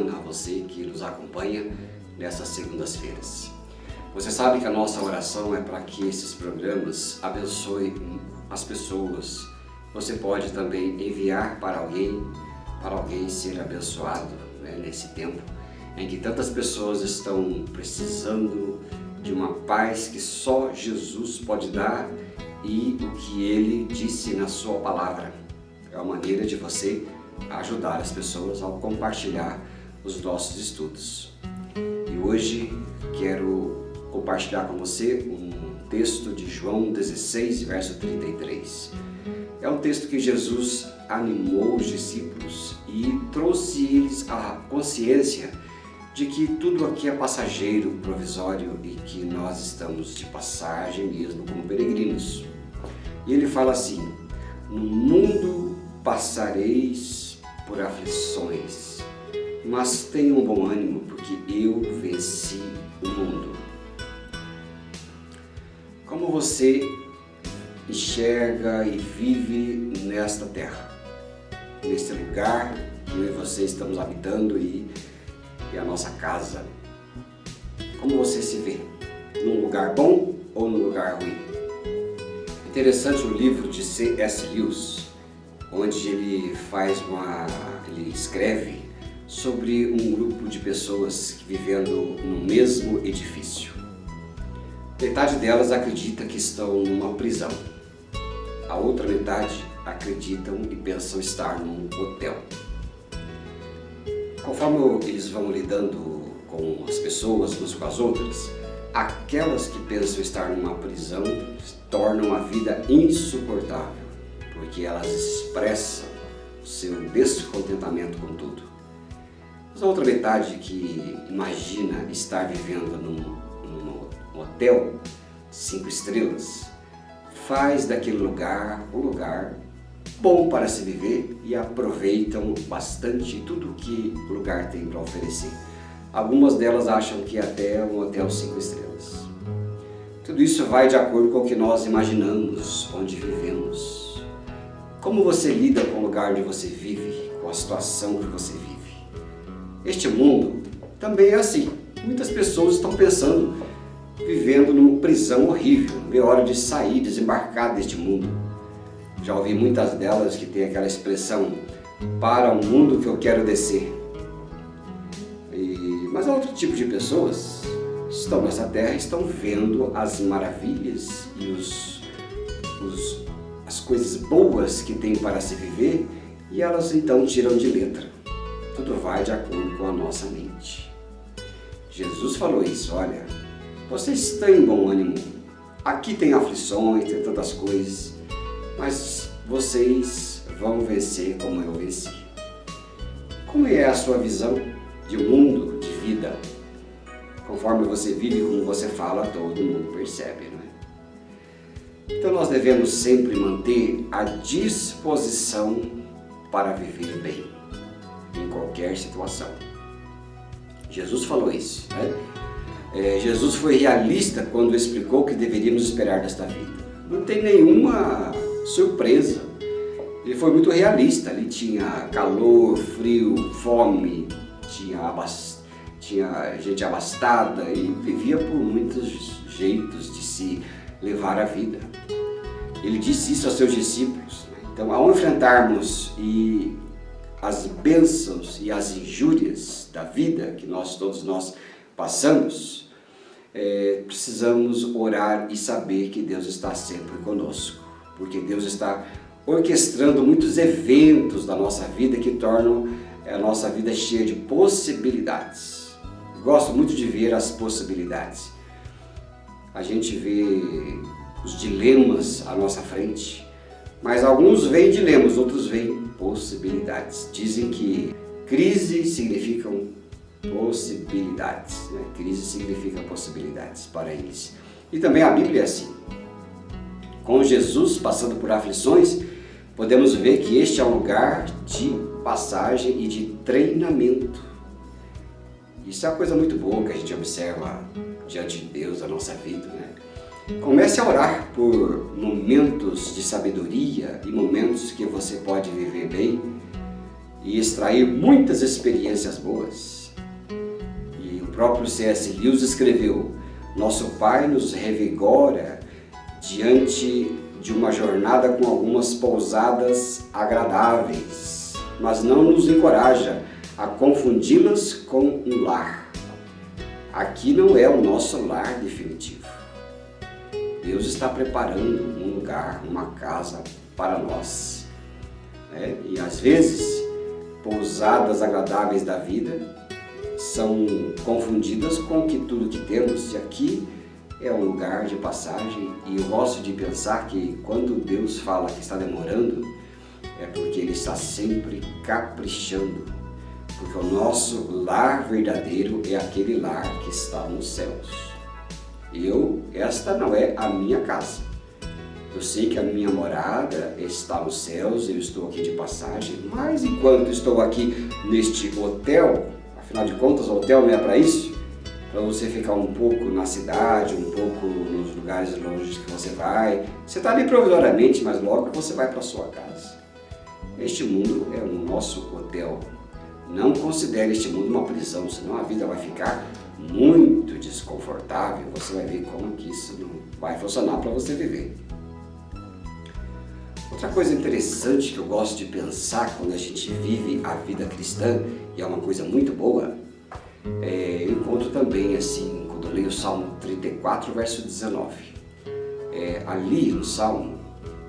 semana a você que nos acompanha nessas segundas-feiras. Você sabe que a nossa oração é para que esses programas abençoem as pessoas. Você pode também enviar para alguém ser abençoado, né, nesse tempo em que tantas pessoas estão precisando de uma paz que só Jesus pode dar e o que Ele disse na sua palavra. É uma maneira de você ajudar as pessoas ao compartilhar os nossos estudos. E hoje quero compartilhar com você um texto de João 16, verso 33. É um texto que Jesus animou os discípulos e trouxe eles à consciência de que tudo aqui é passageiro, provisório e que nós estamos de passagem mesmo como peregrinos. E ele fala assim: no mundo passareis por aflições, mas tenham bom ânimo, porque eu venci o mundo. Como você enxerga e vive nesta terra, neste lugar que eu e você estamos habitando e a nossa casa? Como você se vê? Num lugar bom ou num lugar ruim? Interessante o livro de C.S. Lewis, onde ele escreve sobre um grupo de pessoas vivendo no mesmo edifício. Metade delas acredita que estão numa prisão. A outra metade acreditam e pensam estar num hotel. Conforme eles vão lidando com as pessoas umas com as outras, aquelas que pensam estar numa prisão tornam a vida insuportável, porque elas expressam o seu descontentamento com tudo. Mas a outra metade que imagina estar vivendo num hotel 5 estrelas, faz daquele lugar um lugar bom para se viver e aproveitam bastante tudo o que o lugar tem para oferecer. Algumas delas acham que até um hotel 5 estrelas. Tudo isso vai de acordo com o que nós imaginamos, onde vivemos. Como você lida com o lugar onde você vive, com a situação que você vive? Este mundo também é assim. Muitas pessoas estão pensando, vivendo numa prisão horrível, não vê hora de sair, desembarcar deste mundo. Já ouvi muitas delas que têm aquela expressão: para o mundo que eu quero descer. Mas há outro tipo de pessoas que estão nessa terra, estão vendo as maravilhas e as coisas boas que tem para se viver, e elas então tiram de letra. Tudo vai de acordo com a nossa mente. Jesus falou isso: olha, vocês têm bom ânimo, aqui tem aflições, tem tantas coisas, mas vocês vão vencer como eu venci. Como é a sua visão de mundo, de vida? Conforme você vive, como você fala, todo mundo percebe, não é? Então nós devemos sempre manter a disposição para viver bem, em qualquer situação. Jesus falou isso, né? Jesus foi realista quando explicou o que deveríamos esperar desta vida. Não tem nenhuma surpresa. Ele foi muito realista. Ali tinha calor, frio, fome, tinha gente abastada e vivia por muitos jeitos de se levar a vida. Ele disse isso aos seus discípulos. Então, ao enfrentarmos as bênçãos e as injúrias da vida que todos nós passamos, precisamos orar e saber que Deus está sempre conosco, porque Deus está orquestrando muitos eventos da nossa vida que tornam a nossa vida cheia de possibilidades. Gosto muito de ver as possibilidades. A gente vê os dilemas à nossa frente, mas alguns veem dilemas, outros veem possibilidades. Dizem que crise significam possibilidades, né? Crise significa possibilidades para eles. E também a Bíblia é assim. Com Jesus passando por aflições, podemos ver que este é um lugar de passagem e de treinamento. Isso é uma coisa muito boa que a gente observa diante de Deus, a nossa vida, né? Comece a orar por momentos de sabedoria e momentos que você pode viver bem e extrair muitas experiências boas. E o próprio C.S. Lewis escreveu: nosso Pai nos revigora diante de uma jornada com algumas pousadas agradáveis, mas não nos encoraja a confundi-las com um lar. Aqui não é o nosso lar definitivo. Deus está preparando um lugar, uma casa para nós. E às vezes, pousadas agradáveis da vida são confundidas com que tudo que temos, e aqui é um lugar de passagem. E eu gosto de pensar que quando Deus fala que está demorando, é porque Ele está sempre caprichando, porque o nosso lar verdadeiro é aquele lar que está nos céus. Esta não é a minha casa. Eu sei que a minha morada está nos céus, eu estou aqui de passagem, mas enquanto estou aqui neste hotel, afinal de contas o hotel não é para isso? Para você ficar um pouco na cidade, um pouco nos lugares longe que você vai. Você está ali provisoriamente, mas logo você vai para a sua casa. Este mundo é o nosso hotel. Não considere este mundo uma prisão, senão a vida vai ficar muito desconfortável. Você vai ver como que isso não vai funcionar para você viver. Outra coisa interessante que eu gosto de pensar quando a gente vive a vida cristã, e é uma coisa muito boa, eu encontro também assim, quando eu leio o Salmo 34, verso 19. Ali no Salmo,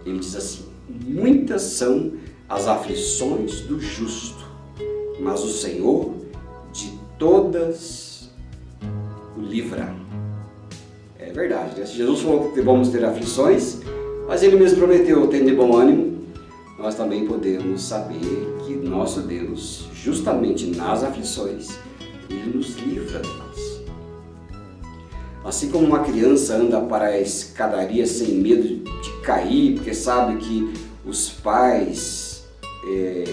ele diz assim: muitas são as aflições do justo, mas o Senhor de todas o livra. É verdade, né? Se Jesus falou que vamos ter aflições, mas Ele mesmo prometeu: tende de bom ânimo. Nós também podemos saber que nosso Deus, justamente nas aflições, Ele nos livra delas. Assim como uma criança anda para a escadaria sem medo de cair, porque sabe que os pais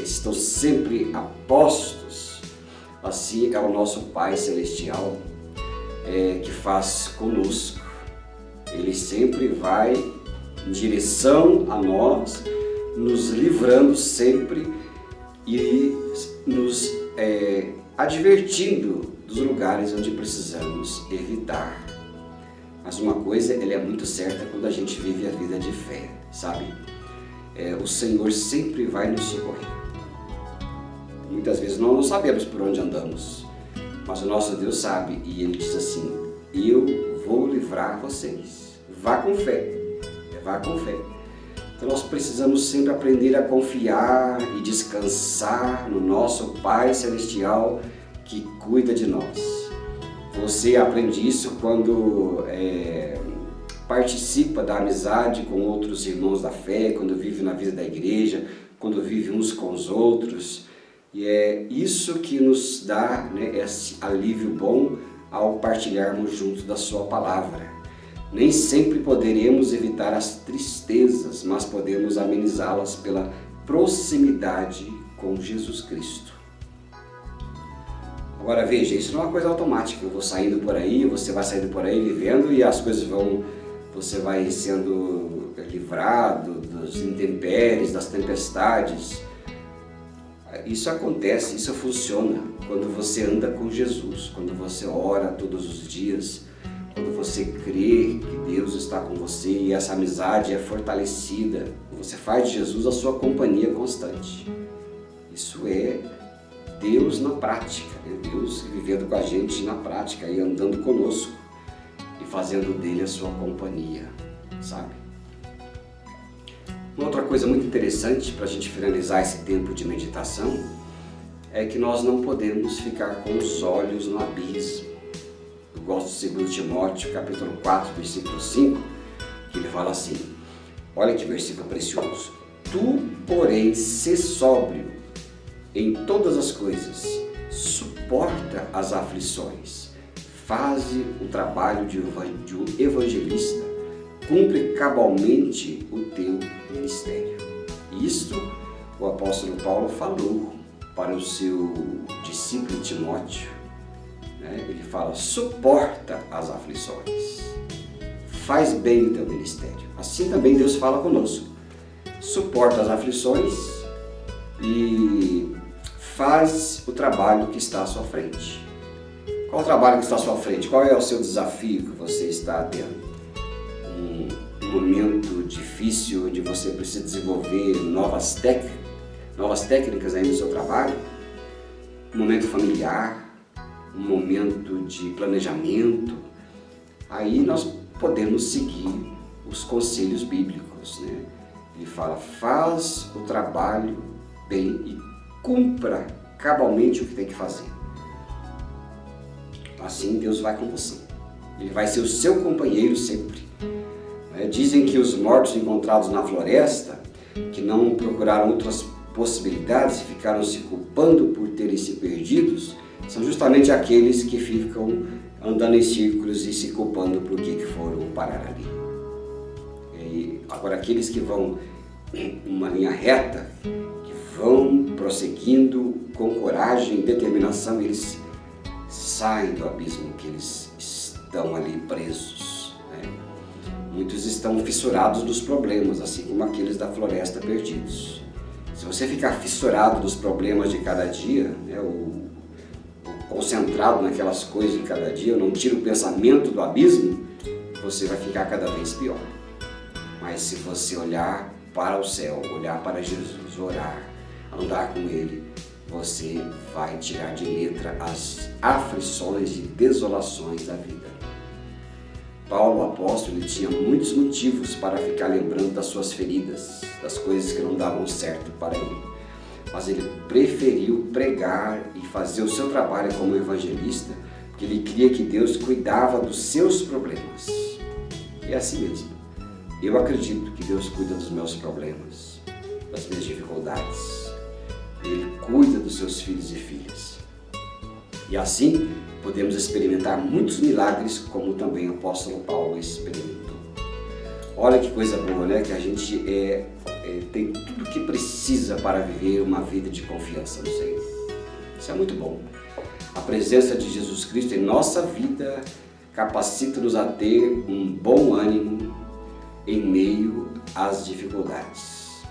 estão sempre a postos, assim é o nosso Pai Celestial que faz conosco. Ele sempre vai em direção a nós, nos livrando sempre e nos advertindo dos lugares onde precisamos evitar. Mas uma coisa, ela é muito certa quando a gente vive a vida de fé, sabe? O Senhor sempre vai nos socorrer. Muitas vezes nós não sabemos por onde andamos, mas o nosso Deus sabe, e Ele diz assim: eu vou livrar vocês. Vá com fé. Vá com fé. Então nós precisamos sempre aprender a confiar e descansar no nosso Pai Celestial que cuida de nós. Você aprende isso quando participa da amizade com outros irmãos da fé, quando vive na vida da igreja, quando vive uns com os outros. E é isso que nos dá, esse alívio bom ao partilharmos junto da sua palavra. Nem sempre poderemos evitar as tristezas, mas podemos amenizá-las pela proximidade com Jesus Cristo. Agora veja, isso não é uma coisa automática. Eu vou saindo por aí, você vai saindo por aí vivendo e as coisas você vai sendo livrado dos intempéries, das tempestades. Isso acontece, isso funciona quando você anda com Jesus, quando você ora todos os dias, quando você crê que Deus está com você e essa amizade é fortalecida. Você faz de Jesus a sua companhia constante. Isso é Deus na prática, Deus vivendo com a gente na prática e andando conosco e fazendo dele a sua companhia, sabe? Uma outra coisa muito interessante para a gente finalizar esse tempo de meditação é que nós não podemos ficar com os olhos no abismo. Eu gosto de 2 Timóteo, capítulo 4, versículo 5, que ele fala assim, olha que versículo precioso: tu, porém, sê sóbrio em todas as coisas, suporta as aflições, faze o trabalho de um evangelista, cumpre cabalmente o teu ministério. Isto o apóstolo Paulo falou para o seu discípulo Timóteo. Ele fala: suporta as aflições, faz bem o teu ministério. Assim também Deus fala conosco: suporta as aflições e faz o trabalho que está à sua frente. Qual o trabalho que está à sua frente? Qual é o seu desafio que você está tendo? Um momento difícil onde você precisa desenvolver novas técnicas aí no seu trabalho? Um momento familiar? Um momento de planejamento? Aí nós podemos seguir os conselhos bíblicos, né? Ele fala, faz o trabalho bem e cumpra cabalmente o que tem que fazer. Assim Deus vai com você. Ele vai ser o seu companheiro sempre. Dizem que os mortos encontrados na floresta, que não procuraram outras possibilidades e ficaram se culpando por terem se perdidos, são justamente aqueles que ficam andando em círculos e se culpando por que foram parar ali. E agora aqueles que vão em uma linha reta, que vão prosseguindo com coragem e determinação, eles saem do abismo que eles estão ali presos, né? Muitos estão fissurados dos problemas, assim como aqueles da floresta perdidos. Se você ficar fissurado dos problemas de cada dia, né, concentrado naquelas coisas de cada dia, não tira o pensamento do abismo, você vai ficar cada vez pior. Mas se você olhar para o céu, olhar para Jesus, orar, andar com Ele, você vai tirar de letra as aflições e desolações da vida. Paulo, o apóstolo, ele tinha muitos motivos para ficar lembrando das suas feridas, das coisas que não davam certo para ele. Mas ele preferiu pregar e fazer o seu trabalho como evangelista, porque ele cria que Deus cuidava dos seus problemas. É assim mesmo. Eu acredito que Deus cuida dos meus problemas, das minhas dificuldades. Ele cuida dos seus filhos e filhas. E assim podemos experimentar muitos milagres, como também o apóstolo Paulo experimentou. Olha que coisa boa, né? Que a gente tem tudo o que precisa para viver uma vida de confiança no Senhor. Isso é muito bom. A presença de Jesus Cristo em nossa vida capacita-nos a ter um bom ânimo em meio às dificuldades.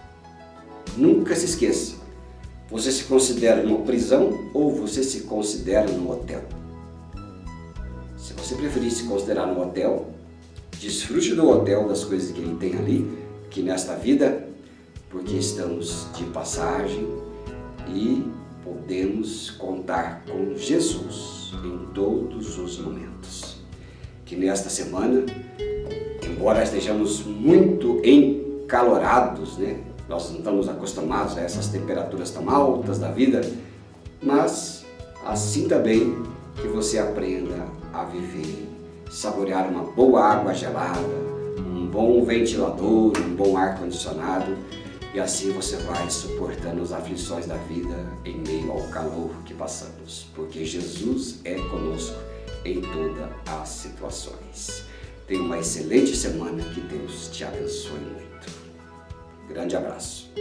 Nunca se esqueça, você se considera numa prisão ou você se considera num hotel? Se você preferir se considerar num hotel, desfrute do hotel, das coisas que ele tem ali, que nesta vida, porque estamos de passagem e podemos contar com Jesus em todos os momentos. Que nesta semana, embora estejamos muito encalorados, né? Nós não estamos acostumados a essas temperaturas tão altas da vida, mas assim também que você aprenda a viver, saborear uma boa água gelada, um bom ventilador, um bom ar-condicionado, e assim você vai suportando as aflições da vida em meio ao calor que passamos, porque Jesus é conosco em todas as situações. Tenha uma excelente semana, que Deus te abençoe muito. Grande abraço.